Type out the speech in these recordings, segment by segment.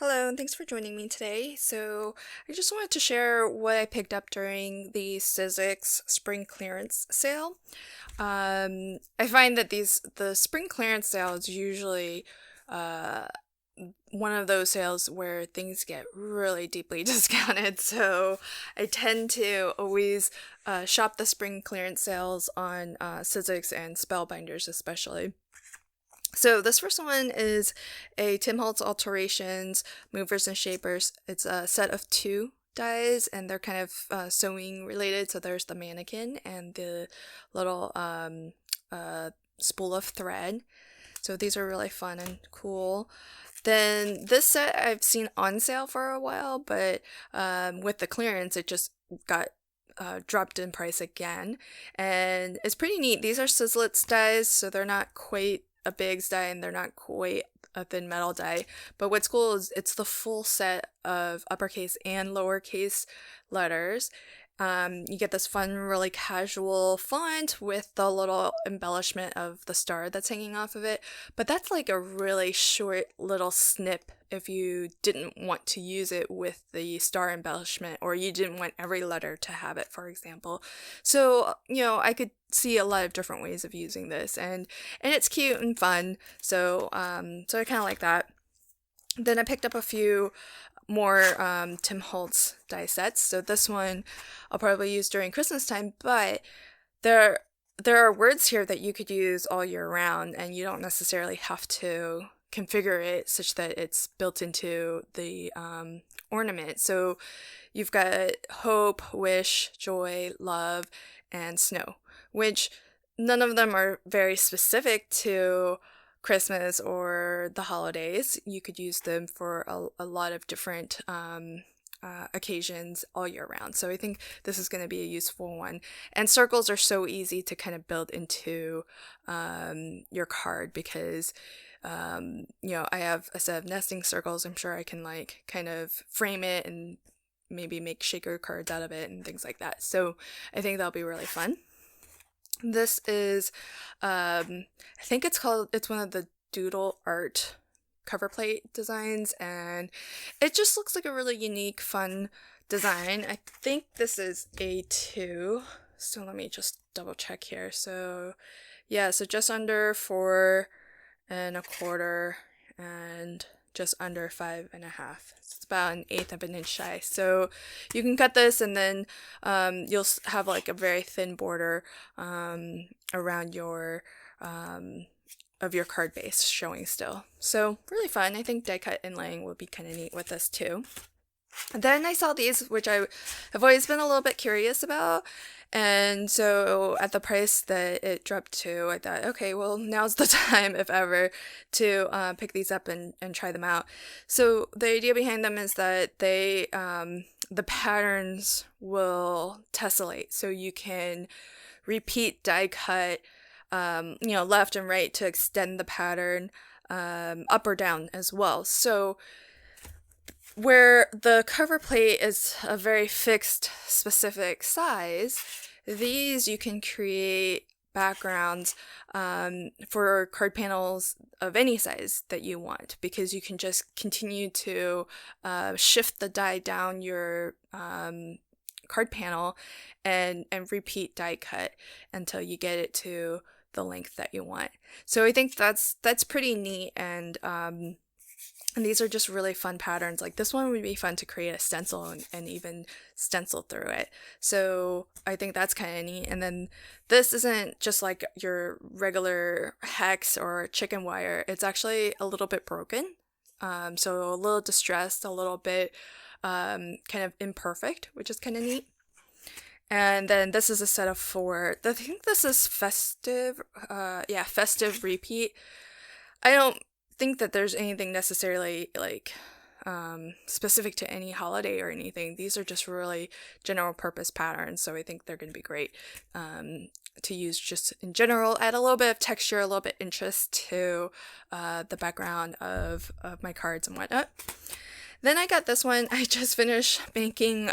Hello, and thanks for joining me today. So, I just wanted to share what I picked up during the Sizzix spring clearance sale. I find that the spring clearance sale is usually uh, one of those sales where things get really deeply discounted. So, I tend to always shop the spring clearance sales on Sizzix and Spellbinders, especially. So this first one is a Tim Holtz Alterations Movers and Shapers. It's a set of two dies, and they're kind of sewing related. So there's the mannequin and the little spool of thread. So these are really fun and cool. Then this set I've seen on sale for a while, but with the clearance, it just got dropped in price again. And it's pretty neat. These are Sizzlitz dies, so they're not quite a Biggs die and they're not quite a thin metal die. But what's cool is it's the full set of uppercase and lowercase letters. You get this fun, really casual font with the little embellishment of the star that's hanging off of it. But that's like a really short little snip if you didn't want to use it with the star embellishment, or you didn't want every letter to have it, for example. So, I could see a lot of different ways of using this, and it's cute and fun. So I kind of like that. Then I picked up a few more Tim Holtz die sets. So this one I'll probably use during Christmas time, but there there are words here that you could use all year round, and you don't necessarily have to configure it such that it's built into the ornament. So you've got hope, wish, joy, love, and snow, which none of them are very specific to Christmas or the holidays. You could use them for a lot of different occasions all year round. So I think this is going to be a useful one. And circles are so easy to kind of build into your card because I have a set of nesting circles. I'm sure I can like kind of frame it and maybe make shaker cards out of it and things like that. So I think that'll be really fun. This is, I think it's one of the doodle art cover plate designs, and it just looks like a really unique, fun design. I think this is A2, so let me just double check here. So, yeah, so just under 4 1/4 and just under 5 1/2. It's about an eighth of an inch shy. So you can cut this, and then you'll have like a very thin border around your of your card base showing still. So really fun. I think die cut inlaying would be kind of neat with this too. Then I saw these, which I have always been a little bit curious about. And so at the price that it dropped to, I thought, okay, well, now's the time, if ever, to pick these up and try them out. So the idea behind them is that the patterns will tessellate. So you can repeat die cut, left and right to extend the pattern, up or down as well. So where the cover plate is a very fixed, specific size, these you can create backgrounds for card panels of any size that you want, because you can just continue to shift the die down your card panel and repeat die cut until you get it to the length that you want. So I think that's pretty neat, and these are just really fun patterns. Like this one would be fun to create a stencil and even stencil through it. So I think that's kind of neat. And then this isn't just like your regular hex or chicken wire. It's actually a little bit broken. So a little distressed, a little bit kind of imperfect, which is kind of neat. And then this is a set of 4. I think this is festive. Festive repeat. I don't think that there's anything necessarily like specific to any holiday or anything. These are just really general purpose patterns, so I think they're going to be great to use just in general. Add a little bit of texture, a little bit interest to the background of my cards and whatnot. Then I got this one. I just finished making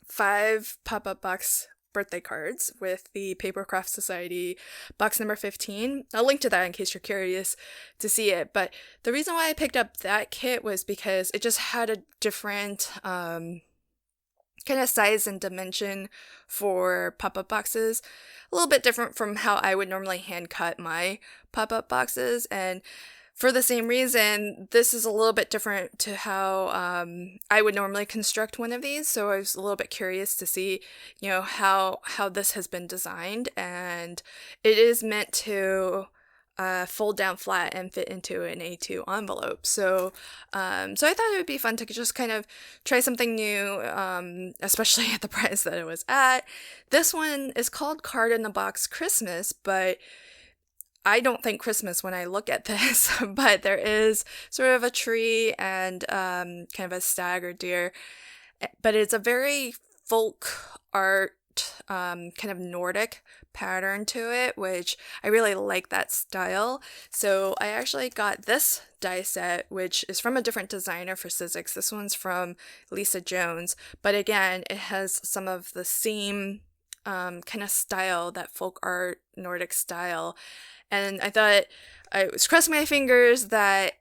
5 pop-up box birthday cards with the Paper Craft Society box number 15. I'll link to that in case you're curious to see it. But the reason why I picked up that kit was because it just had a different kind of size and dimension for pop-up boxes, a little bit different from how I would normally hand cut my pop-up boxes. And for the same reason, this is a little bit different to how I would normally construct one of these. So I was a little bit curious to see, how this has been designed. And it is meant to fold down flat and fit into an A2 envelope. So I thought it would be fun to just kind of try something new, especially at the price that it was at. This one is called Card in the Box Christmas, but I don't think Christmas when I look at this, but there is sort of a tree and kind of a stag or deer, but it's a very folk art, kind of Nordic pattern to it, which I really like that style. So I actually got this die set, which is from a different designer for Sizzix. This one's from Lisa Jones, but again, it has some of the same kind of style, that folk art Nordic style. And I thought, I was crossing my fingers that,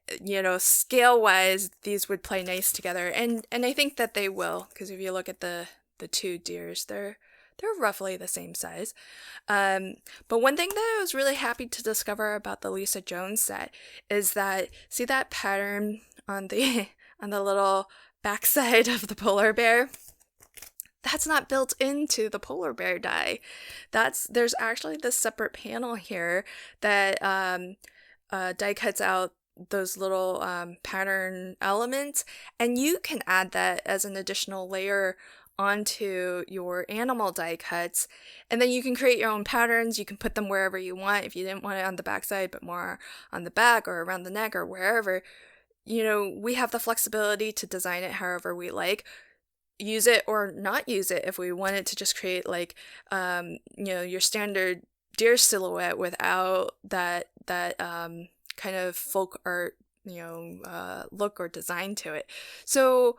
scale-wise, these would play nice together. And I think that they will, because if you look at the two deers, they're roughly the same size. But one thing that I was really happy to discover about the Lisa Jones set is that, see that pattern on the little backside of the polar bear? That's not built into the polar bear die. There's actually this separate panel here that die cuts out those little pattern elements, and you can add that as an additional layer onto your animal die cuts, and then you can create your own patterns. You can put them wherever you want. If you didn't want it on the backside but more on the back or around the neck or wherever, we have the flexibility to design it however we like. Use it or not use it if we wanted to just create your standard deer silhouette without that kind of folk art look or design to it. So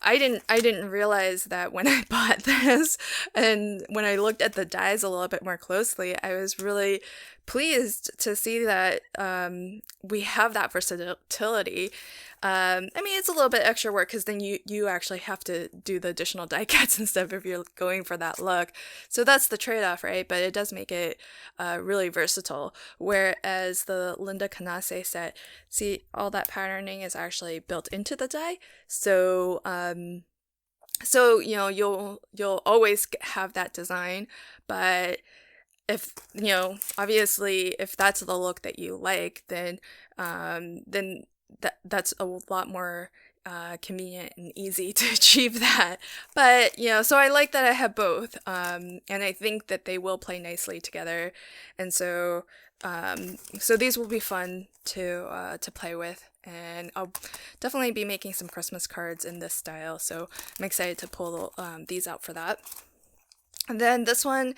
I didn't realize that when I bought this, and when I looked at the dies a little bit more closely, I was really pleased to see that we have that versatility. It's a little bit extra work because then you actually have to do the additional die cuts and stuff if you're going for that look. So that's the trade-off, right? But it does make it really versatile. Whereas the Linda Canase set, see, all that patterning is actually built into the die. So you'll always have that design, but if obviously if that's the look that you like, then that's a lot more convenient and easy to achieve that. But so I like that I have both, and I think that they will play nicely together, and so these will be fun to play with. And I'll definitely be making some Christmas cards in this style, so I'm excited to pull these out for that. And then this one,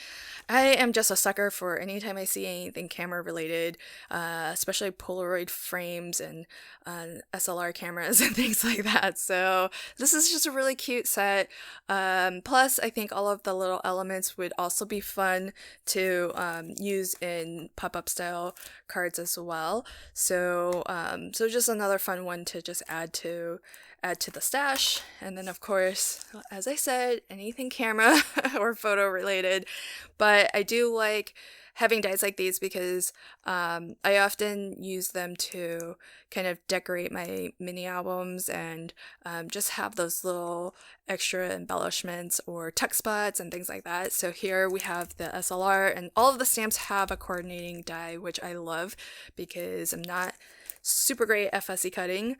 I am just a sucker for anytime I see anything camera related, especially Polaroid frames and SLR cameras and things like that. So this is just a really cute set. Plus, I think all of the little elements would also be fun to use in pop-up style cards as well. So just another fun one to just add to the stash. And then of course, as I said, anything camera or photo related. But I do like having dies like these because I often use them to kind of decorate my mini albums and just have those little extra embellishments or tuck spots and things like that. So here we have the SLR, and all of the stamps have a coordinating die, which I love because I'm not super great at fussy cutting.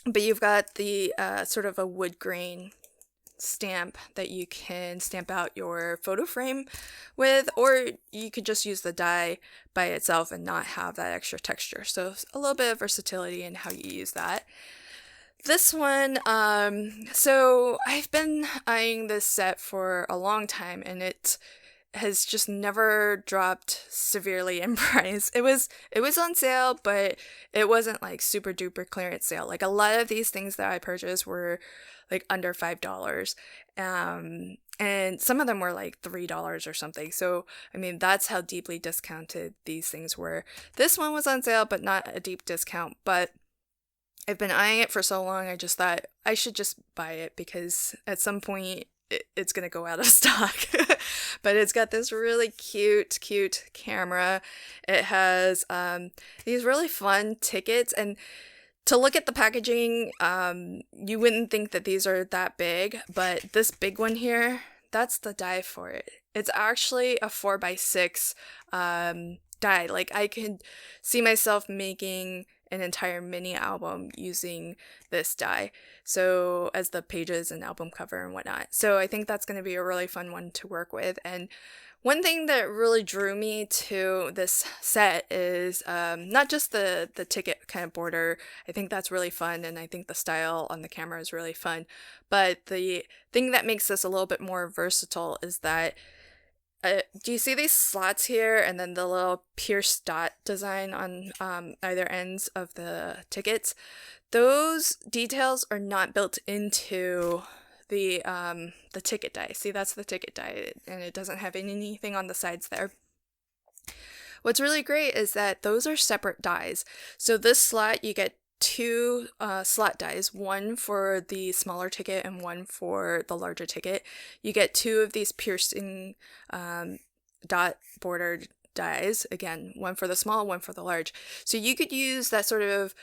But you've got the sort of a wood grain stamp that you can stamp out your photo frame with, or you could just use the die by itself and not have that extra texture. So a little bit of versatility in how you use that. This one, so I've been eyeing this set for a long time, and it has just never dropped severely in price. It was on sale, but it wasn't like super duper clearance sale. Like a lot of these things that I purchased were like under $5. and some of them were like $3 or something. So, I mean, that's how deeply discounted these things were. This one was on sale, but not a deep discount. But I've been eyeing it for so long, I just thought I should just buy it because at some point it's going to go out of stock. But it's got this really cute camera. It has these really fun tickets, and to look at the packaging, you wouldn't think that these are that big, but this big one here, that's the die for it. It's actually a 4x6 die. Like, I could see myself making an entire mini album using this die, so as the pages and album cover and whatnot. So I think that's going to be a really fun one to work with. And one thing that really drew me to this set is not just the ticket kind of border. I think that's really fun, and I think the style on the camera is really fun. But the thing that makes this a little bit more versatile is that do you see these slots here, and then the little pierced dot design on either ends of the tickets? Those details are not built into the ticket die. See, that's the ticket die, and it doesn't have anything on the sides there. What's really great is that those are separate dies. So this slot, you get two slot dies, one for the smaller ticket and one for the larger ticket. You get two of these piercing dot bordered dies, again, one for the small, one for the large. So you could use that sort of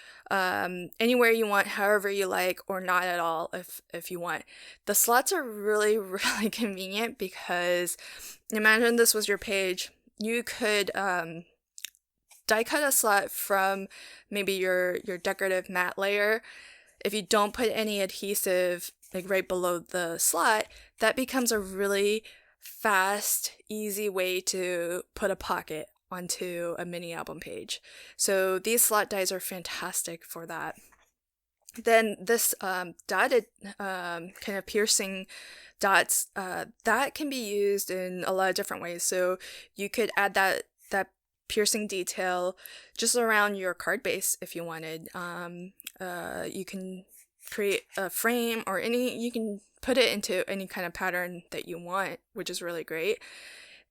anywhere you want, however you like, or not at all if you want. The slots are really convenient because imagine this was your page. You could die cut a slot from maybe your decorative matte layer. If you don't put any adhesive like right below the slot, that becomes a really fast, easy way to put a pocket onto a mini album page. So these slot dies are fantastic for that. Then this dotted kind of piercing dots, that can be used in a lot of different ways. So you could add that piercing detail just around your card base if you wanted. You can create a frame or you can put it into any kind of pattern that you want, which is really great.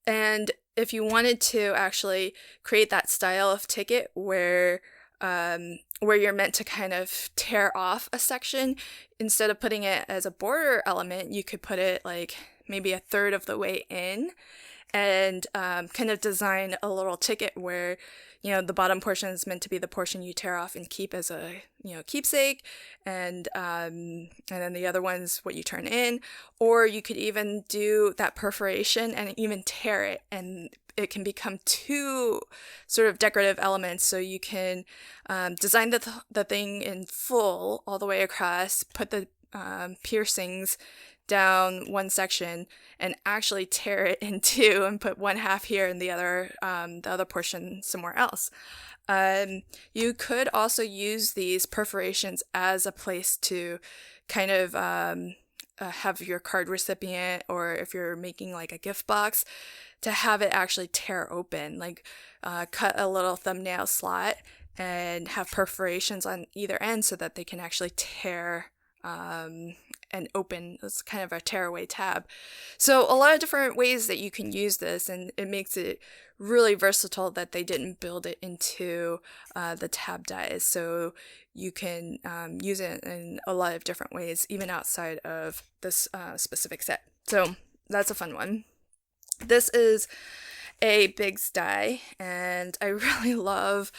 And if you wanted to actually create that style of ticket where you're meant to kind of tear off a section, instead of putting it as a border element, you could put it like maybe a third of the way in, and kind of design a little ticket where, the bottom portion is meant to be the portion you tear off and keep as a, keepsake, and then the other one's what you turn in. Or you could even do that perforation and even tear it, and it can become two sort of decorative elements. So you can design the thing in full all the way across, put the piercings down one section, and actually tear it in two and put one half here and the other portion somewhere else. You could also use these perforations as a place to kind of have your card recipient, or if you're making like a gift box, to have it actually tear open, like cut a little thumbnail slot and have perforations on either end so that they can actually tear and open. It's kind of a tearaway tab. So a lot of different ways that you can use this, and it makes it really versatile that they didn't build it into the tab dies. So you can use it in a lot of different ways, even outside of this specific set. So that's a fun one. This is a Biggs die, and I really love,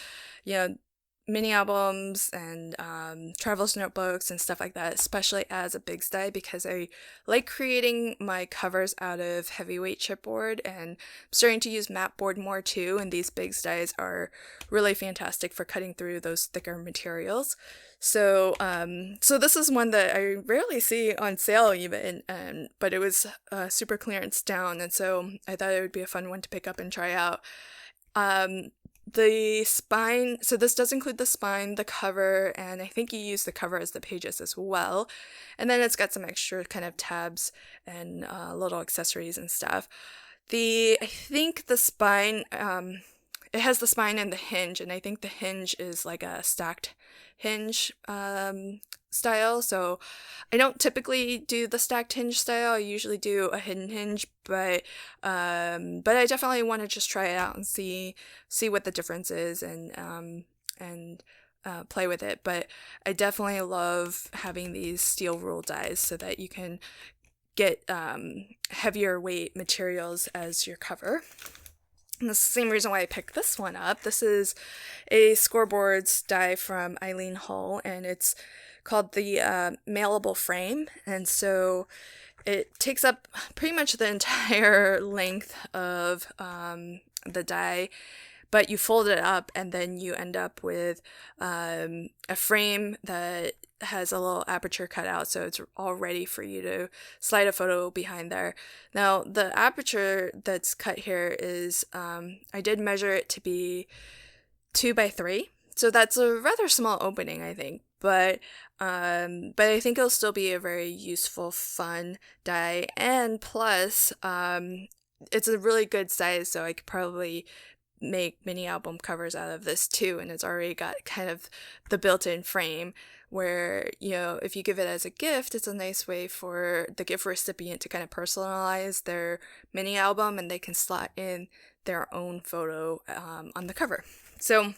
mini albums and traveler's notebooks and stuff like that, especially as a Biggs die, because I like creating my covers out of heavyweight chipboard, and I'm starting to use matte board more too, and these Biggs dies are really fantastic for cutting through those thicker materials. So this is one that I rarely see on sale even, but it was super clearance down, and so I thought it would be a fun one to pick up and try out. The spine, so this does include the spine, the cover, and I think you use the cover as the pages as well. And then it's got some extra kind of tabs and little accessories and stuff. I think the spine, it has the spine and the hinge, and I think the hinge is like a stacked hinge style. So I don't typically do the stacked hinge style. I usually do a hidden hinge, but I definitely want to just try it out and see what the difference is, and play with it. But I definitely love having these steel rule dies so that you can get heavier weight materials as your cover. And that's the same reason why I picked this one up. This is a scoreboards die from Eileen Hull, and it's called the mailable frame. And so it takes up pretty much the entire length of the die, but you fold it up and then you end up with a frame that has a little aperture cut out, so it's all ready for you to slide a photo behind there. Now, the aperture that's cut here is, I did measure it to be 2x3, so that's a rather small opening, I think, but I think it'll still be a very useful, fun die, and plus, it's a really good size, so I could probably make mini album covers out of this too, and it's already got kind of the built-in frame where, you know, if you give it as a gift, it's a nice way for the gift recipient to kind of personalize their mini album, and they can slot in their own photo on the cover. So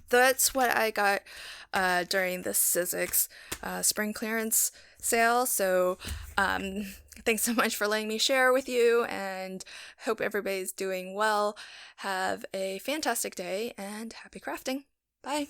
that's what I got during the Sizzix spring clearance sale. So thanks so much for letting me share with you, and hope everybody's doing well. Have a fantastic day and happy crafting. Bye.